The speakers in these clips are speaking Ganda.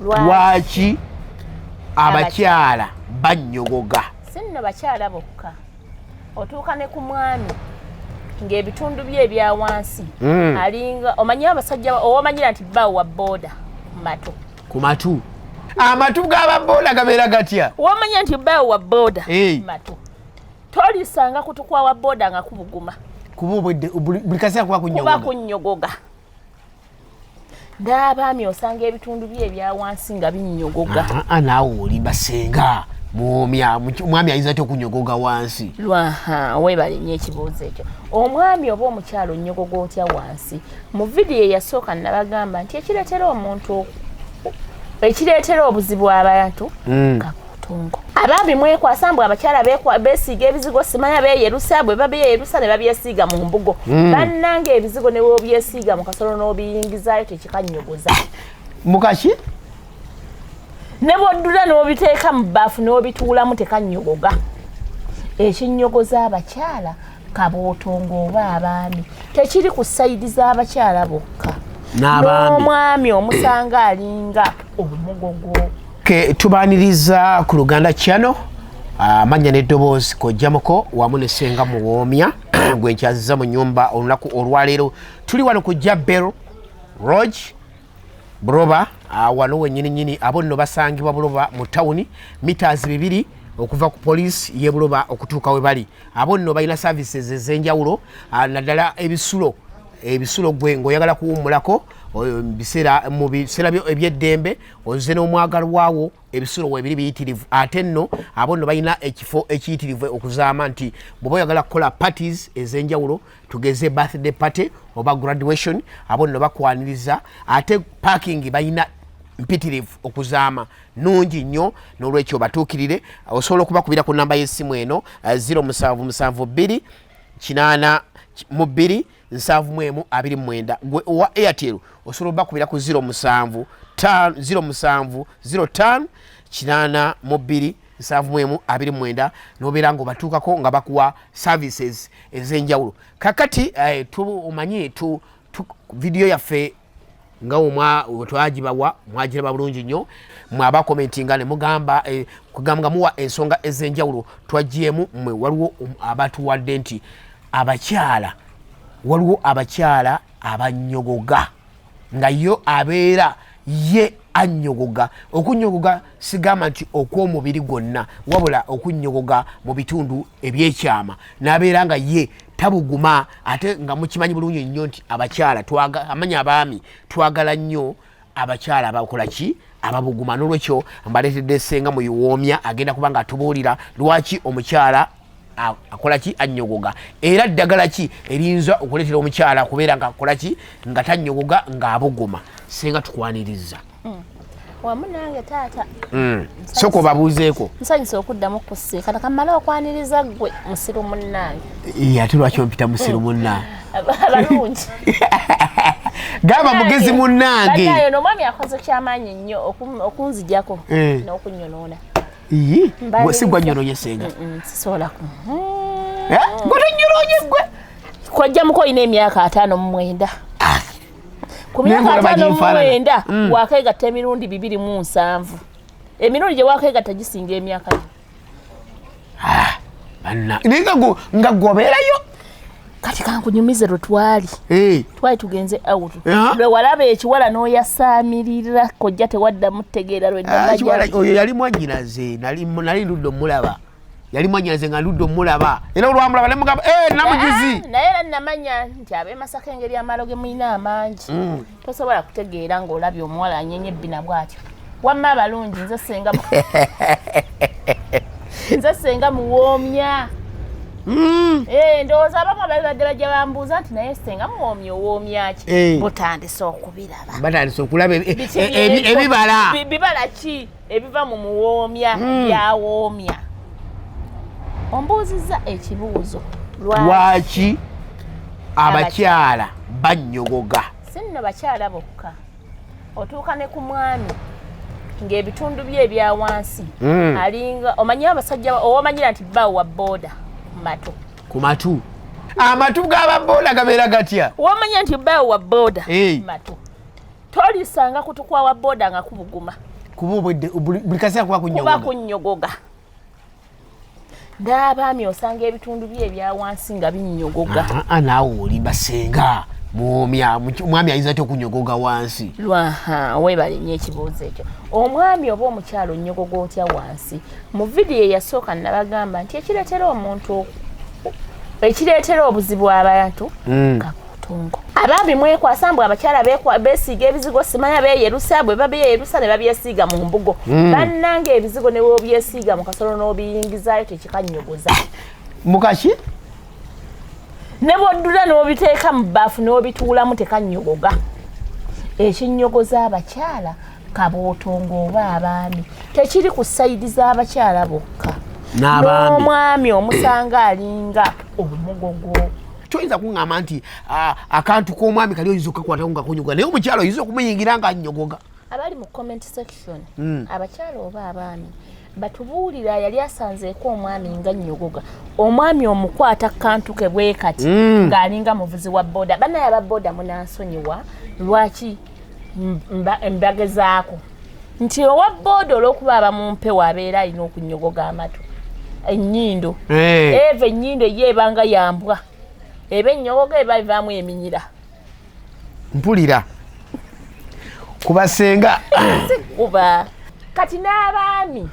lwaki abakyala bannyogoga sinno bakyala bokka otuuka ne ku mwami ng'ebitundu bye ebya wansi alinga omanyi abasajja owamanyira nti bbawo wa booda ku matu amatu g'ababooda gabeera gatya owamanyira nti bbawo wa booda matu tolisanga kutukwa wa booda nga kubuguma buli kaseera kuba kunnyogoga n'abaami osanga ebitundu bye ebya wansi nga binnyogoga naawe olimba senga mwami ayinza ty okunyogoga wansi weebale nnyo ekibuuzo ekyo omwami oba omukyalo onnyogoga otya wansi mu vidiyo eyasooka nabagamba nti ekireetera obuzibu abantu kabutungo abaami mwekwasa mbwe abakyala beesiiga ebizigo simanya beeyerusa bwe babeeyerusa ne babyesiiga mu mbugo bannanga ebizigo ne bwobyesiiga mu kasolo n'obiyingizaayo tekikannyogoza mukaki ne bw'oddula n'obiteeka mu bbaafu n'obituulamu tekannyogoga ekinnyogoza abakyala kabootongo oba abaami tekiri ku sayidi z'abakyala bokka n'omwami omusanga alinga omugogo tubaaniriza ku Luganda Channel amanya n'eddoboozi kojjamuko wamu ne Ssenga Muwoomya gwe nkyaziza mu nnyumba olunaku olwaleero tuli wano ku Jabbero Lodge Buloba wano wennyini abo nno basangibwa Buloba mu tawuni meters 2 okuva ku poliisi y'e Buloba okutuuka we bali abo nno balina services ez'enjawulo naddala ebisulo gwe ng'oyagala kuwummulako mu biseera eby'eddembe ozze n'omwagalwawo ebisulo weebiri biyitirivu ate nno abo nno balina ekifo ekiyitirivu okuzaama nti bw'oba oyagala kukola parties ez'enjawulo tugeze birthday party oba graduation abo nno bakwaniriza ate parking balina mpitirivu okuzaama nungi nnyo n'olwekyo batuukirire osobola okubakubira ku namba y'essimu eno 0772 82 729 gwe owa Airtel osobola bakubira ku 07 05 82 729 nobeera nga obatuukako nga bakuwa services ez'enjawulo kakati tumanyi vidiyo yaffe nga twagibawa mwagiraba bulungi nnyo mwaba commentinga ne mugamba kugamba muwa ensonga ez'enjawulo twagyemu mmwe waliwo abatuwadde nti waliwo abakyala abannyogoga nga yo abeera ye annyogoga okunnyogoga sigamba nti okw'omubiri gwonna wabula okunnyogoga mu bitundu ebyekyama n'abeera nga ye tabuguma ate nga mukimanyi bulungi nnyo nti abakyala amanya abaami twagala nnyo abakyala abakola ki ababuguma n'olwekyo mbaleetedde Ssenga Muwoomya agenda kuba nga atubuulira lwaki omukyala akola ki annyogoga era ddagala ki eriyinza okuleetera omukyala kubeera nga akola ki nga tannyogoga ng'abuguma Ssenga tukwaniriza wamu nange taata sooka obabuuzeeko nsanyusa okuddamu kusiikana kammala okwaniriza ggwe musiru munnange ate lwaki ompita musiru munnange abalungi gamba mugezi munnange banayo n'omwami akoze kyamaanyi nnyo okunzijjako n'okunnyonoona si gwa nnyononye Ssenga sisobola gwe tonnyonoonye gwe kwajjamuko olina emyaka 59 ku myaka 59 wakeegatta emirundi 207 emirundi gye wakeegatta gisinga emyaka nga gwobeerayo kati kankunyumize lwe twali tugenze out lwe walaba ekiwala n'oyasaamirira kojja tewaddamu tegeera oyo yali mwannyinaze nali ludde omulaba yali mwannyinaze nga ludde omulaba era olwamulaba nemugamba namugizi naye era namanya nti ab'e Masaka engeri amalo ge mulina amangi tosobola kutegeera ng'olabye omuwala anyenye ebbina bw'atyo wamma abalungi nze Ssenga Muwoomya ndowooza abamu ababadde bajja bambuuza nti naye Ssenga Muwoomya owoomya ki butandise okubiraba batandise okulaba ebibala ki ebiva mu muwoomya byawoomya ombuuzizza ekibuuzo lwaki abakyala bannyogoga sinno bakyala bokka otuuka ne ku mwami ng'ebitundu bye ebya wansi alinga omanyi abasajja owamanyira nti bbawo wa booda ku matu amatu g'ababooda gabeera gatya wamanya nti bbawo wa booda matu tolisanga kutukwa wa booda nga kubuguma kuba buli kaseera kuba kunnyogoga n'abaami osanga ebitundu bye ebya wansi nga binnyogoga naawe oli basenga omwami ayinza ty okunyogoga wansi weebale nnyo ekibuuzo ekyo omwami oba omukyalo nnyogoga otya wansi mu vidiyo eyasooka nabagamba nti ekireetera obuzibu abantu kabuutongo abambi mwekwasa mbwe abakyala beesiiga ebizigo simanya beeyerusa bwe babeeyerusa ne babyesiiga mu mbugo bannanga ebizigo ne bwobyesiiga mu kasolo n'obiyingizaayo tekikannyogoza mukaki ne bw'oddula n'obiteeka mu bbaafu n'obituulamu tekannyogoga ekinnyogoza abakyala kabootongo oba abaami tekiri ku sayidi z'abakyala bokka n'omwami omusanga alinga omugogo kyoyinza kuŋŋamba nti akantu k'omwami kali oyinza okakwatako nga kunyogoga naye omukyala oyinza okumuyingira nga annyogoga abali mu comment section abakyala oba abaami batubuulira yali asanzeeko omwami nga nnyogoga omwami omukwata kantu ke bwe kati ng'alinga muvuzi wa boda bannaye aba boda munansonyiwa lwaki mbagezaako nti owa boda olw'okuba abamumpewo abeera alina okunnyogoga amatu ennyindo eva ennyindo ye ebanga yambwa eba ennyogoga eba ivaamu eminyira mpulira kubasenga kuba kati n'abaami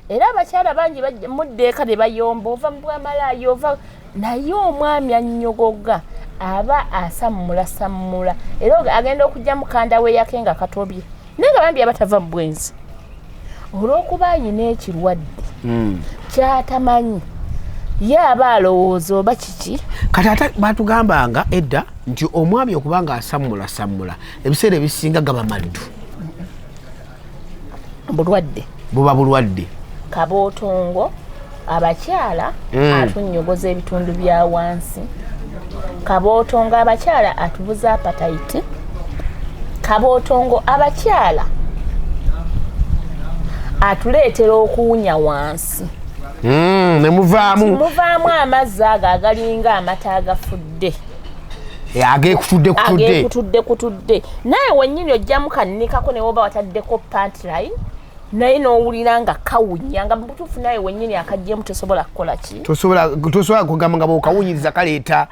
era abakyala bangi muddeeka ne bayomba ova mu bwamalaaya ova naye omwami annyogoga aba asammula era agenda okujja mukanda we yake nga katobye naye nga bambi abatava mu bwenzi olw'okuba ayina ekirwadde kyatamanyi ye aba alowooza oba kiki kati ate batugambanga edda nti omwami okuba nga asammula ebiseera ebisinga gaba maddu buba bulwadde kabootongo abakyala atunnyogoza ebitundu bya wansi kabootongo abakyala atubuza apatayiti kabootongo abakyala atuleetera okuwunya wansi nemuvaamu amazzi ago agalinga amata agafudde agekutudde naye wennyini ojjamu kannikako ne woba wataddeko pantline naye n'owulira nga kawunya nga mubutuufu naye wennyini akajjemu tosobola kukola ki tosobola kugamba nga bw'okawunyiriza kaleeta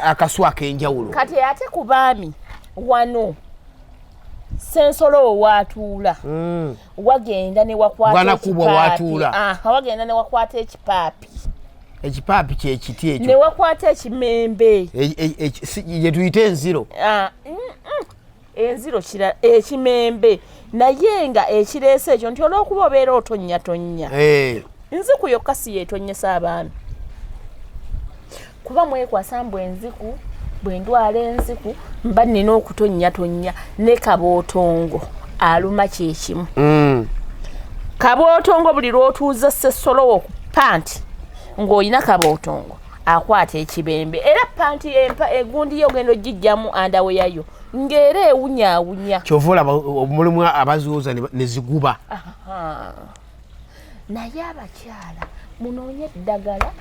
akaswa ak'enjawulo kati ate ku baami wano sensolo owaatuula wagenda ne wakwata ekipaapi kyekiti ekyo ne wakwata ekimembe ye tuyite enziro enziro kirala ekimembe naye nga ekireese ekyo nti olw'okuba obeera otonnya nziku yokka si yeetonnyesa abaami kuba mwekwasa mbwe enziku bwe ndwala enziku mba nina okutonnya ne kabootongo aluma kyekimu kabootongo buli lw'otuuza sesolowo ku panti ng'olina kabootongo akwata ekibembe era panti egundi ye ogenda ogijjamu andaweyayo ng'era ewunyaawunya kyova olaba mulimu abaziwuza ne ziguba naye abakyala munoonye eddagala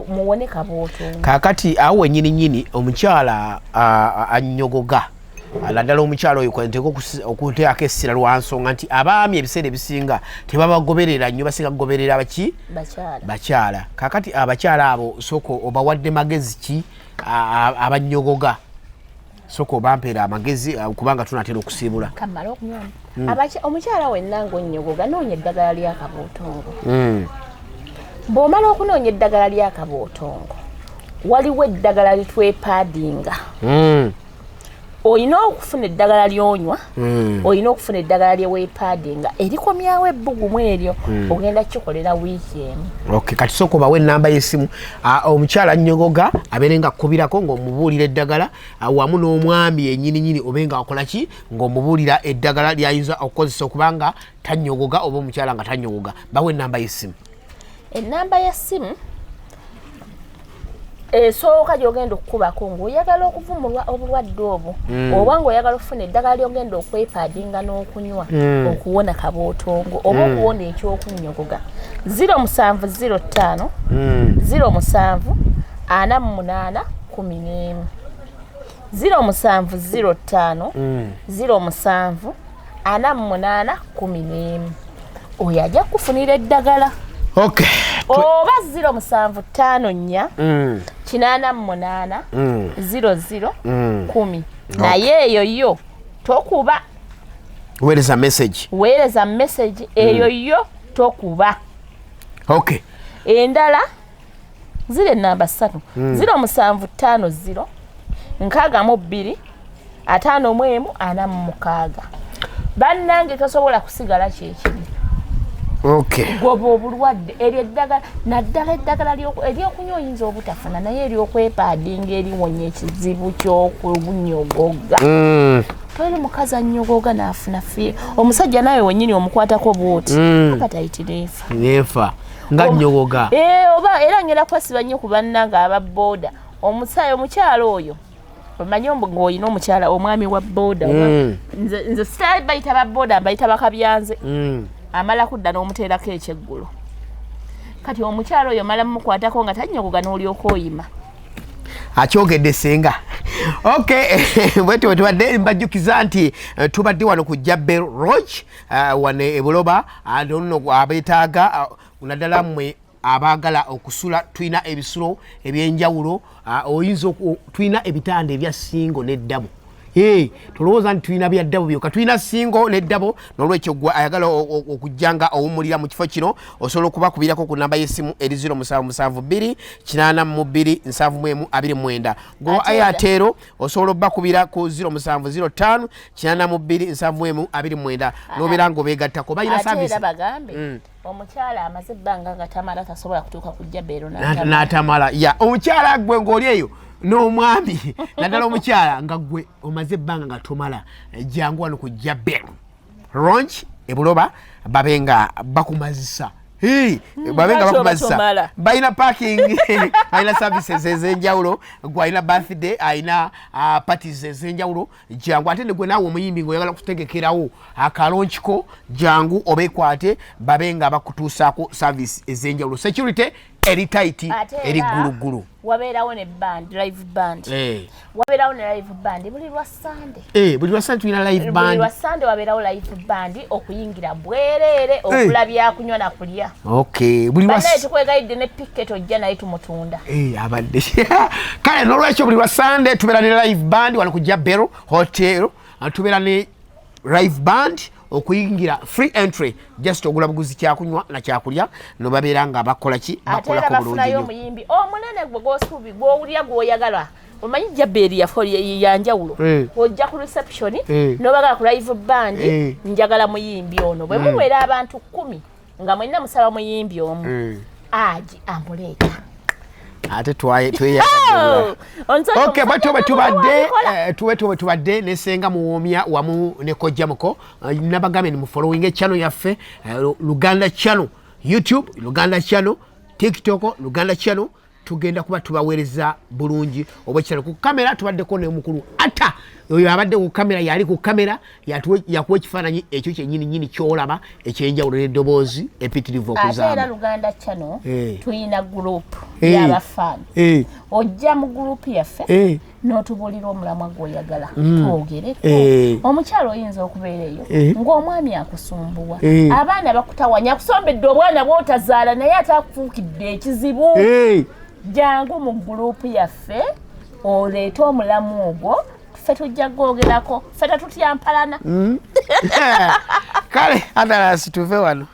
muwone kabootongo kaakati awo wennyini omukyala annyogoga naddala omukyala oyo kwenteka okuteako essira lwa nsonga nti abaami ebiseera ebisinga tebabagoberera nnyo basinga kugoberera baki bakyala kaakati abakyala abo sooka obawadde magezi ki abannyogoga sooka obampeera amagezi kubanga tunatera okusiibula kamala okunywamu omukyala wenna ng'onnyogoga noonya eddagala lya kabootongo bw'omala okunoonya eddagala lya kabootongo waliwo eddagala litwepaadinga olina okufuna eddagala ly'onywa olina okufuna eddagala lyeweepaadinga erikomyawo ebbugumu eryo ogenda kikolera wiiki emu kati sooka obawo ennamba y'essimu omukyala nnyogoga abeere nga akkubirako ng'omubuulira eddagala wamu n'omwami ennyininyini obe nga akola ki ng'omubuulira eddagala ly'ayinza okukozesa okubanga tannyogoga oba omukyala nga tannyogoga bawo ennamba y'essimu ennamba y'essimu esooka gy'ogenda okukubako ng'oyagala okuvumulwa obulwadde obwo oba ng'oyagala okufuna eddagala ly'ogenda okwepaadinga n'okunywa okuwona kabootongo oba okuwona ekyokunnyogoga 0705 07 48 11 0705 07 4811 oyo ajja kufunira eddagala okay oba 0754 88 00 10 naye eyo yo tokuba weereza message eyo yo tokuba okay endala zile namba 3 0750 62 51 bannange tosobola kusigala kyekiri okay goba obulwadde eryo eddagala naddala eddagala eryokunywa oyinza obutafuna naye eryokwepaadinga eriwonya ekizibu ky'okunyogoga twali mukazi annyogoga n'afuna ffe omusajja nawe wennyini omukwatako bwoti apatayiti neefa nga nnyogoga oba era ngenda kwesiba nnyo ku bannange ababooda omukyalo oyo omanyi ng'olina omukyala omwami wa booda nze sitali bayita babooda mbayita bakabyanze amala kudda n'omuteerako ekyeggulo kati omukyalo oyo mala mumukwatako nga tannyogoga n'olyoka oyima akyogedde senga okay bwetyo tubadde mbajjukiza nti tubadde wano ku Jabber Lodge wano e Buloba nno abeetaaga naddala mmwe abaagala okusula tulina ebisulo ebyenjawulo oyinza tulina ebitanda ebya singo n'eddabo tolowooza nti tulina byaddabo byokka tulina singo n'eddabo n'olwekyo gwe ayagala okujjanga owummulira mu kifo kino osobola okubakubirako ku namba y'essimu eri 0772 82 729 gwe Airtel osobola obbakubira ku 0705 82 729 n'obeera ng'obeegattako balina service bagambe omukyala amaze ebbanga nga tamala tasobola kutuuka ku Jabber n'atamala omukyala gwe ng'oli eyo n'omwami naddala omukyala nga gwe omaze ebbanga nga tomala jangu wano ku Jabber Lodge e Buloba babe nga bakumazisa balina parking balina services ez'enjawulo gwe alina birthday alina parties ez'enjawulo jangu ate ne gwe naawe omuyimbi ng'oyagala kutegekerawo akalonchiko jangu obeekwate babe nga bakutuusaako service ez'enjawulo security eri tight eri gulugulu wabeerawo ne band live band wabeerawo ne live band buli lwa Sunday tulina live band buli lwa Sunday wabeerawo live band okuyingira bwereere okula byakunywa na kulya okay buli lwa Sunday tukwegayidde ne picket ojja naye tumutunda abadde kale n'olwekyo buli lwa Sunday tubeera ne live band wano ku Jabber Hotel tubeera ne live band okuyingira free entry just ogula buguzi kyakunywa na kyakulya no babeera nga bakola ki bakola ko bulungi nnyo omuyimbi omunene gwe gwosuubi gw'owulira gw'oyagala omanyi Jabber yanjawulo ojja ku reception n'obagala ku live band njagala muyimbi ono bwe mubeera abantu 10 nga mwenna musaba muyimbi omu aji amuleeta ate tweyagadde okay tubadde nesenga muwomya wamu ne kojjamuko nabagambe ni mu following channel yaffe Luganda channel YouTube Luganda channel TikTok Luganda channel tugenda kuba tubaweereza bulungi obwekirala ku kamera tubaddeko ne mukulu ata oyo abadde ku kamera yali ku kamera yakuwa ekifaananyi ekyo kyennyini kyolaba ekyenjawulo n'eddoboozi epitirivu okuzaama ate era Luganda channel tulina group y'abafaani ojja mu group yaffe n'otubuulira omulamwa gw'oyagala twogereko omukyalo oyinza okubeera eyo ng'omwami akusumbuwa abaana bakutawanya akusombedde obwana bw'otazaala naye ate akufuukidde ekizibu jangu mu group yaffe oleeta omulamu ogwo ffe tujja gwogerako ffe tetutyampalana kale adalasi tuve wano